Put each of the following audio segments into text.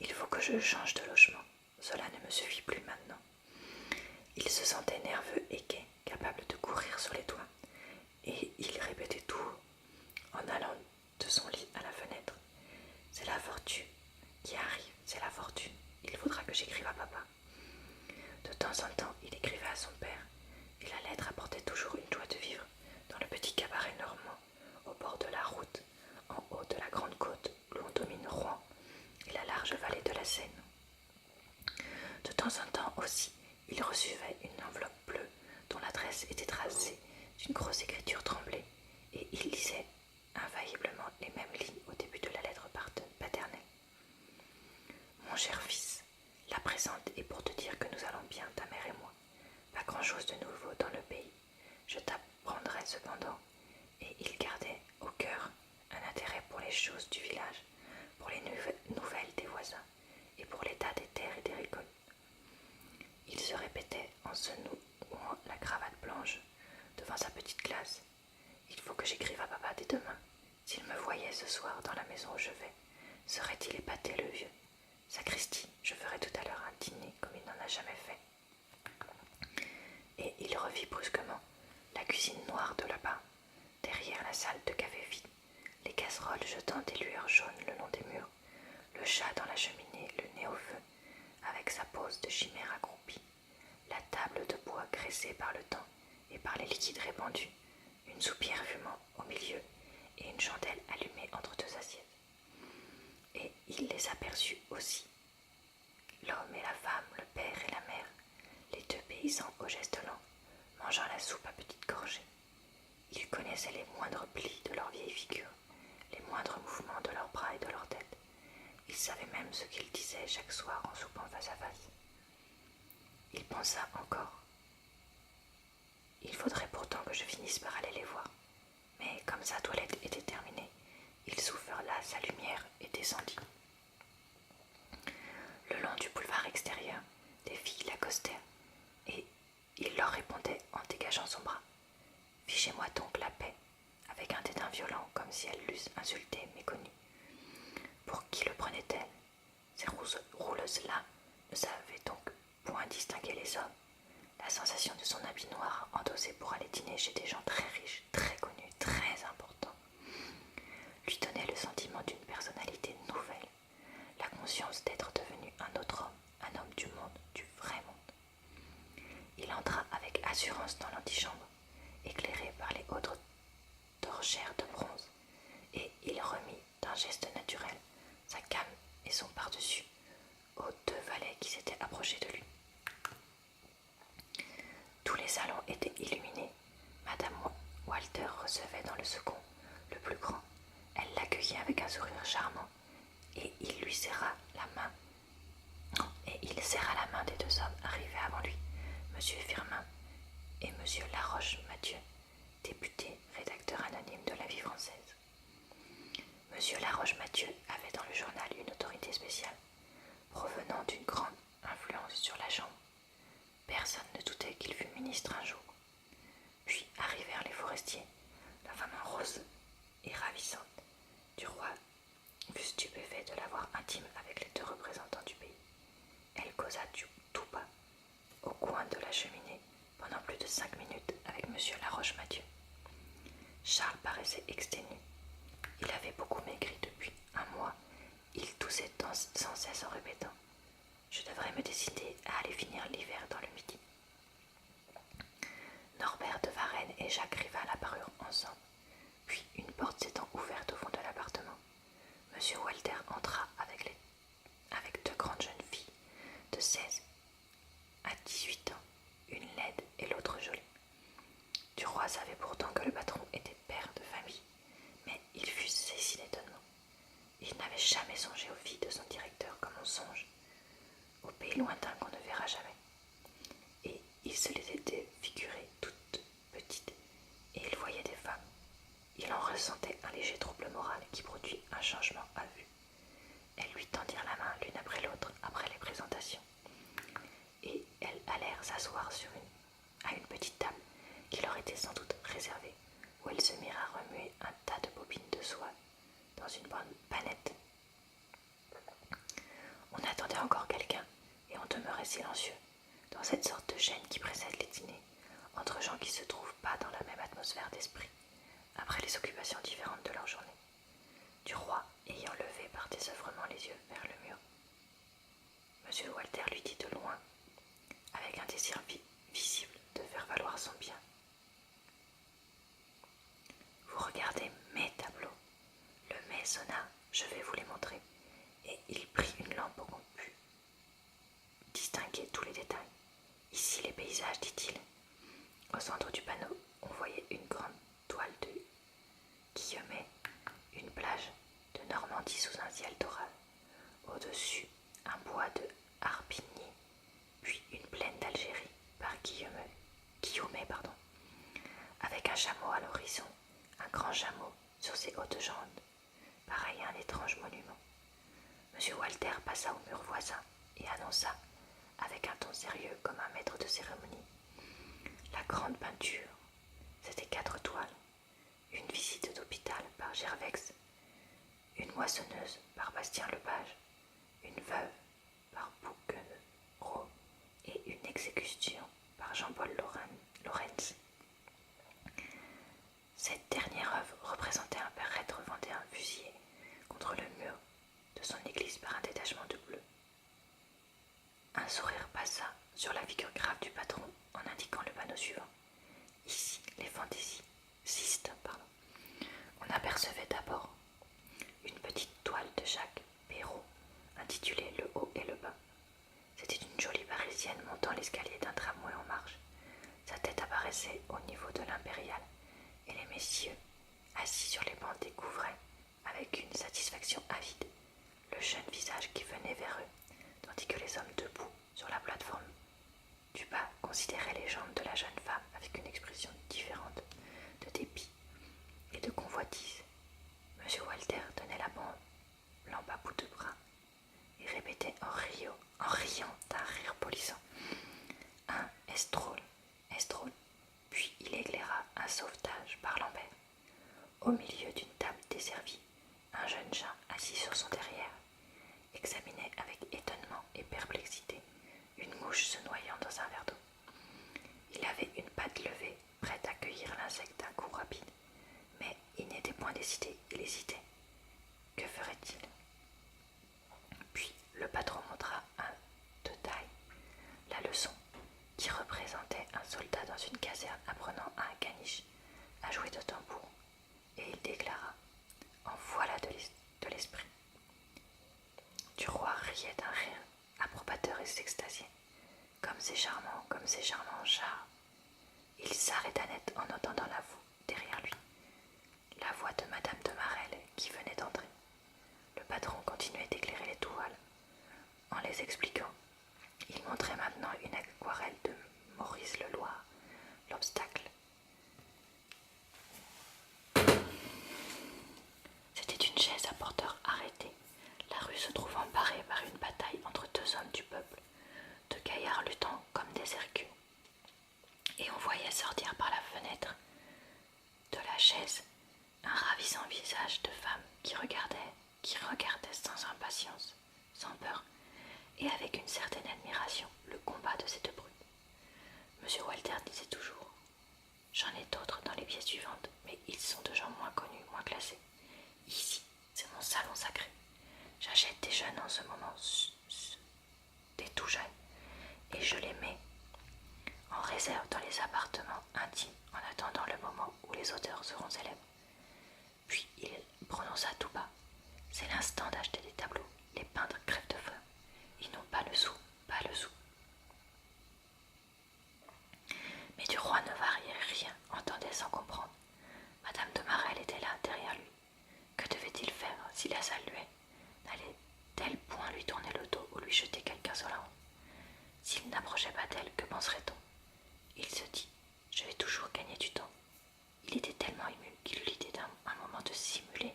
Il faut que je change de logement. Cela ne me suffit plus maintenant. Il se sentait nerveux et gai, capable de courir sur les toits, et il répétait tout haut, en allant de son lit à la fenêtre. C'est la fortune qui arrive, c'est la fortune. Il faudra que j'écrive à papa. De temps en temps, il écrivait à son père, et la lettre apportait toujours une joie de vivre dans le petit cabaret normand, au bord de la route, en haut de la grande côte où l'on domine Rouen et la large vallée de la Seine. De temps en temps aussi, il recevait une enveloppe bleue dont l'adresse était tracée d'une grosse écriture tremblée, et il lisait infailliblement les mêmes lignes au début de la lettre paternelle. Mon cher fils, la présente est pour te dire que nous allons bien, ta mère et moi. Pas grand-chose de nouveau dans le pays. Je t'apprendrai cependant. Et il gardait au cœur un intérêt pour les choses du village, pour les nouvelles des voisins et pour l'état des terres et des récoltes. Il se répétait en se nouant la cravate blanche devant sa petite classe. Il faut que j'écrive à papa dès demain. S'il me voyait ce soir dans la maison où je vais, serait-il épaté le vieux? Sacristi, je ferai tout à l'heure un dîner comme il n'en a jamais fait. Et il revit brusquement la cuisine noire de là-bas, derrière la salle de café vide, les casseroles jetant des lueurs jaunes le long des murs, le chat dans la cheminée, le nez au feu, avec sa pose de chimère accroupie, la table de bois graissée par le temps et par les liquides répandus, une soupière fumant au milieu et une chandelle allumée entre deux assiettes. Et il les aperçut aussi, l'homme et la femme, le père et la mère, les deux paysans aux gestes lents, mangeant la soupe à petites gorgées. Il connaissait les moindres plis de leur vieille figure, les moindres mouvements de leurs bras et de leur tête. Il savait même ce qu'ils disaient chaque soir en soupant face à face. Il pensa encore. Il faudrait pourtant que je finisse par aller les voir. Mais comme sa toilette était terminée, il souffla sa lumière et descendit. Le long du boulevard extérieur, des filles l'accostèrent, et il leur répondait en dégageant son bras. « Fichez-moi donc la paix », avec un dédain violent, comme si elles l'eussent insulté, méconnu. Pour qui le prenaient-elles? Ces rouleuses-là ne savaient donc point distinguer les hommes. La sensation de son habit noir endossé pour aller dîner chez des gens très riches, très connus, très importants, lui donnait le sentiment d'une personnalité nouvelle, la conscience d'être devenu un autre homme, un homme du monde, du vrai monde. Il entra avec assurance dans l'antichambre, éclairé par les hautes torchères de bronze, et il remit d'un geste naturel sa canne et son pardessus aux deux valets qui s'étaient approchés de lui. Tous les salons étaient illuminés. Madame Walter recevait dans le second, le plus grand. Elle l'accueillait avec un sourire charmant, et il lui serra la main. Et il serra la main des deux hommes arrivés avant lui, M. Firmin et M. Laroche-Mathieu, député, rédacteur anonyme de La Vie française. M. Laroche-Mathieu avait dans le journal une autorité spéciale, provenant d'une grande influence sur la Chambre. Personne ne doutait qu'il fût ministre un jour. Puis arrivèrent les forestiers, la femme rose et ravissante du roi fut stupéfait de la voir intime avec les deux représentants du pays. Elle causa tout bas, au coin de la cheminée, pendant plus de 5 minutes avec M. Laroche-Mathieu. Charles paraissait exténué. Il avait beaucoup maigri depuis un mois. Il toussait sans cesse en répétant « Je devrais me décider à aller finir l'hiver dans le Midi ». Norbert de Varenne et Jacques Rival apparurent ensemble, puis une porte s'étant ouverte au fond de l'appartement. M. Walter entra avec deux grandes jeunes filles de 16 à 18 ans, une laide et l'autre jolie. Duroy savait pourtant que le patron était père de famille, mais il fut saisi d'étonnement. Il n'avait jamais songé aux filles de son directeur comme on songe au pays lointain qu'on ne verra jamais. Et il se les était figurées toutes petites, et il voyait des femmes. Il en ressentait un léger trouble moral qui produit un changement à vue. Elles lui tendirent la main l'une après l'autre après les présentations, et elles allèrent s'asseoir à une petite table qui leur était sans doute réservée, où elles se mirent à remuer un tas de bobines de soie dans une bonne panette. On et silencieux, dans cette sorte de gêne qui précède les dîners, entre gens qui ne se trouvent pas dans la même atmosphère d'esprit, après les occupations différentes de leur journée. Du roi, ayant levé par désœuvrement les yeux vers le mur, M. Walter lui dit de loin, avec un désir visible de faire valoir son bien: « Vous regardez mes tableaux. Le mai sonna, je vais vous les montrer. » Et il prit une lampe pour qu'on pût distinguer tous les détails. « Ici les paysages, dit-il. » Au centre du panneau, on voyait une grande toile de Guillemet, une plage de Normandie sous un ciel d'orage. Au-dessus, un bois de Harpigny, puis une plaine d'Algérie par Guillemet, avec un chameau à l'horizon, un grand chameau sur ses hautes jambes, pareil à un étrange monument. M. Walter passa au mur voisin et annonça, avec un ton sérieux comme un maître de cérémonie: « La grande peinture, c'était 4 toiles, une visite d'hôpital par Gervex, une moissonneuse par Bastien Lepage, une veuve par Bouquereau et une exécution par Jean-Paul Lorenz. » Cette dernière œuvre représentait un prêtre vendéen fusillé contre le mur de son église par un détachement de bleu. Un sourire passa sur la figure grave du patron en indiquant le panneau suivant. Ici, les fantaisistes. On apercevait d'abord une petite toile de Jacques Perrault intitulée Le haut et le bas. C'était une jolie parisienne montant l'escalier d'un tramway en marche. Sa tête apparaissait au niveau de l'impériale et les messieurs, assis sur les bancs, découvraient, avec une satisfaction avide, le jeune visage qui venait vers eux, tandis que les hommes debout sur la plateforme du bas considéraient les jambes de la jeune femme avec une expression différente de dépit et de convoitise. M. Walter tenait la lampe à bout de bras et répétait en riant d'un rire polissant: « Un estrôle, estrôle. » Puis il éclaira un sauvetage par Lambert. Au milieu d'une table desservie, un jeune chat assis sur son derrière examinait avec étonnement et perplexité une mouche se noyant dans un verre d'eau. Il avait une patte levée, prête à cueillir l'insecte d'un coup rapide, mais il n'était point décidé, il hésitait. Que ferait-il? Puis le patron montra de taille la leçon, qui représentait un soldat dans une caserne apprenant à un caniche à jouer de tambour, et il déclara: « En voilà de l'esprit. » Du roi riait d'un rire approbateur et s'extasiait. « Comme c'est charmant, Charles. » Il s'arrêta net en entendant la voix derrière lui, la voix de Madame de Marelle qui venait d'entrer. Le patron continuait d'éclairer les toiles en les expliquant. Il montrait maintenant une aquarelle de Maurice Leloir, l'obstacle. C'était une chaise à porteur arrêté, la rue se trouvant barrée par une bataille entre 2 hommes du peuple, 2 gaillards luttant comme des hercules. Et on voyait sortir par la fenêtre de la chaise un ravissant visage de femme qui regardait sans impatience, sans peur, et avec une certaine admiration le combat de ces 2 brutes. M. Walter disait toujours: « J'en ai d'autres dans les pièces suivantes, mais ils sont de gens moins connus, moins classés. Ici, c'est mon salon sacré. J'achète des jeunes en ce moment, des tout jeunes, et je les mets en réserve dans les appartements intimes en attendant le moment où les auteurs seront célèbres. » Puis il prononça tout bas: « C'est l'instant d'acheter des tableaux. Les peintres crèvent de faim. Ils n'ont pas le sou, pas le sou. » Mais du roi ne variait rien, entendait sans comprendre. Madame de Marelle était là, derrière lui. Que devait-il faire si la salle luait? N'allait-elle point lui tourner le dos ou lui jeter quelque insolence? S'il n'approchait pas d'elle, que penserait-on? Il se dit: « Je vais toujours gagner du temps. » Il était tellement ému qu'il eut l'idée d'un moment de simuler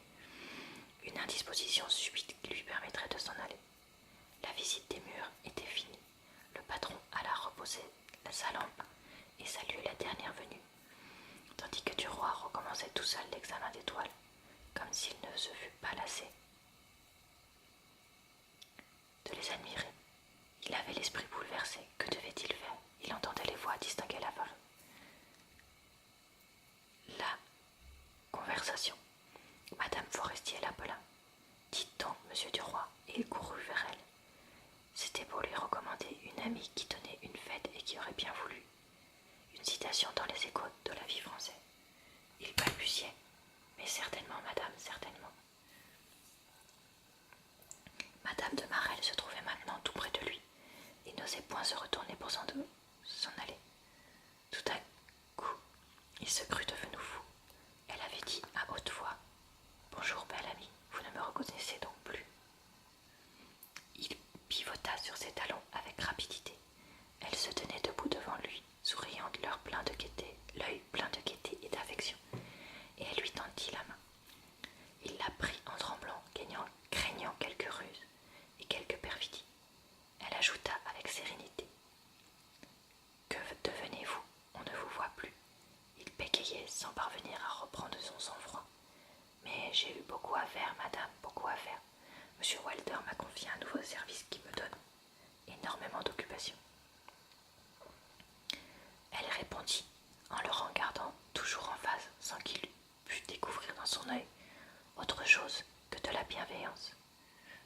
une indisposition subite qui lui permettrait de s'en aller. La visite des murs était finie. Le patron alla reposer sa lampe et saluer la dernière venue, tandis que Duroy recommençait tout seul l'examen des toiles, comme s'il ne se fût pas lassé de les admirer. Il avait l'esprit bouleversé. Que devait-il faire? Il entendait les voix, distinguait la conversation. Madame Forestier l'appela. Dites donc, monsieur Duroy, et il courut vers elle. C'était pour lui recommander une amie qui tenait une fête et qui aurait bien voulu une citation dans les échos de la vie française. Il balbutiait. Mais certainement, madame, certainement. Madame de Marelle se trouvait maintenant tout près de lui et n'osait point se retourner pour s'en aller. Tout à coup, il se crut devenu fou. Elle avait dit à haute voix: Bonjour, belle amie, vous ne me reconnaissez donc plus? Il pivota sur ses talons avec rapidité. Elle se tenait debout devant lui, souriant de l'œil plein de gaieté et d'affection, et elle lui tendit la main. Il la prit en tremblant, craignant quelque ruse et quelque perfidie. Elle ajouta avec sérénité: Que devenez-vous? On ne vous voit plus. Il bégayait sans parvenir à reprendre son sang-froid. Mais j'ai eu beaucoup à faire, madame, beaucoup à faire. Monsieur Walter m'a confié un nouveau service qui me donne énormément d'occupation. Elle répondit en le regardant toujours en face, sans qu'il pût découvrir dans son œil autre chose que de la bienveillance.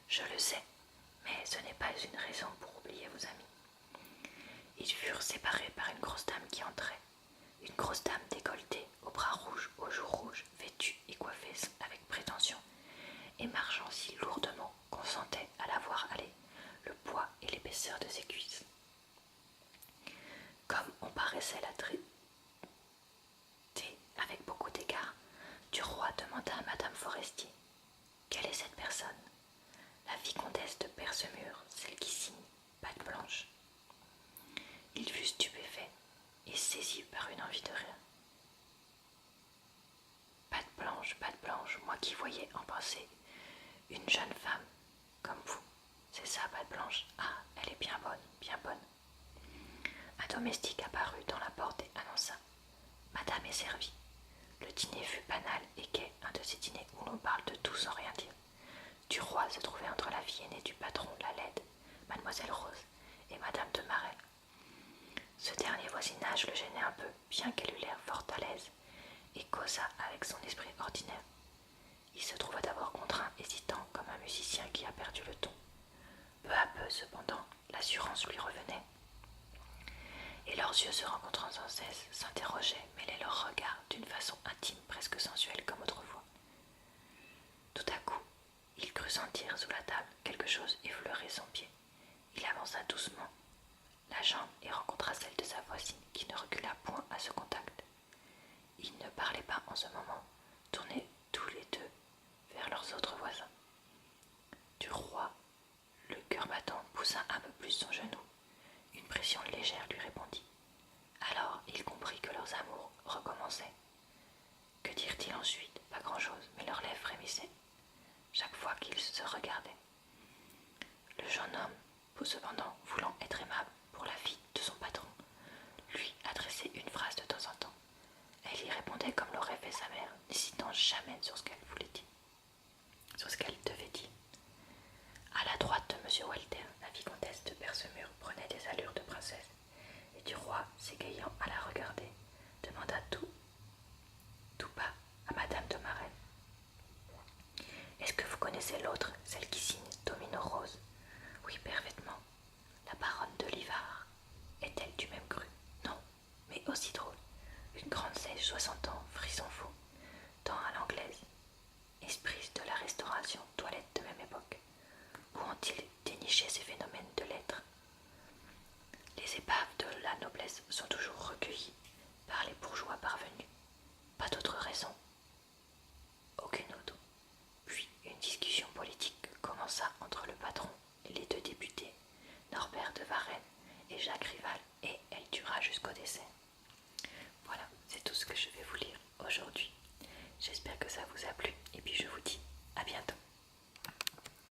Je le sais, mais ce n'est pas une raison pour oublier vos amis. Ils furent séparés par une grosse dame qui entrait, une grosse dame décolletée, aux bras rouges, aux joues rouges, vêtue et coiffée avec prétention, et marchant si lourdement qu'on sentait à la voir aller le poids et l'épaisseur de ses cuisses. Comme on paraissait la traiter avec beaucoup d'égard, Duroy demanda à madame Forestier: Quelle est cette personne? La vicomtesse de Percemur, celle qui signe patte blanche. Il fut stupéfait et saisi par une envie de rire. Patte blanche, moi qui voyais en pensée une jeune femme comme vous. C'est ça, patte blanche? Ah, elle est bien bonne, bien bonne. Un domestique apparut dans la porte et annonça: Madame est servie. Le dîner fut banal et gai, un de ces dîners où l'on parle de tout sans rien dire. Duroy se trouvait entre la fille aînée du patron, la laide, mademoiselle Rose, et madame de Marelle. Ce dernier voisinage le gênait un peu, bien qu'elle eût l'air fort à l'aise, et causa avec son esprit ordinaire. Il se trouva d'abord contraint, hésitant, comme un musicien qui a perdu le ton. Peu à peu, cependant, l'assurance lui revenait, et leurs yeux se rencontrant sans cesse, s'interrogeaient, mêlaient leurs regards d'une façon intime, presque sensuelle comme autrefois. Tout à coup, il crut sentir sous la table quelque chose effleurer son pied. Il avança doucement la jambe et rencontra celle de sa voisine, qui ne recula point à ce contact. Ils ne parlaient pas en ce moment, tournés tous les deux vers leurs autres voisins. Duroy, le cœur battant, poussa un peu plus son genou. Une pression légère lui répondit. Alors il comprit que leurs amours recommençaient. Que dirent-ils ensuite? Pas grand-chose, mais leurs lèvres frémissaient chaque fois qu'ils se regardaient. Le jeune homme, cependant, voulant être aimable pour la fille de son patron, lui adressait une phrase de temps en temps. Elle y répondait comme l'aurait fait sa mère, n'hésitant jamais sur ce qu'elle devait dire. À la droite de M. Walter, la vicomtesse de Percemur prenait des allures de princesse, et Duroy, s'égayant à la regarder, demanda tout bas à madame de Marelle: Est-ce que vous connaissez l'autre, celle qui signe Domino Rose? Oui, parfaitement. La baronne de Livard. Est-elle du même cru? Non, mais aussi drôle. Une grande sèche, 60 ans, frisson faux, tant à l'anglaise. Esprit de la Restauration, toilette de même époque. Où ont-ils déniché ces phénomènes de lettres? Les épaves de la noblesse sont toujours recueillies par les bourgeois parvenus. Pas d'autre raison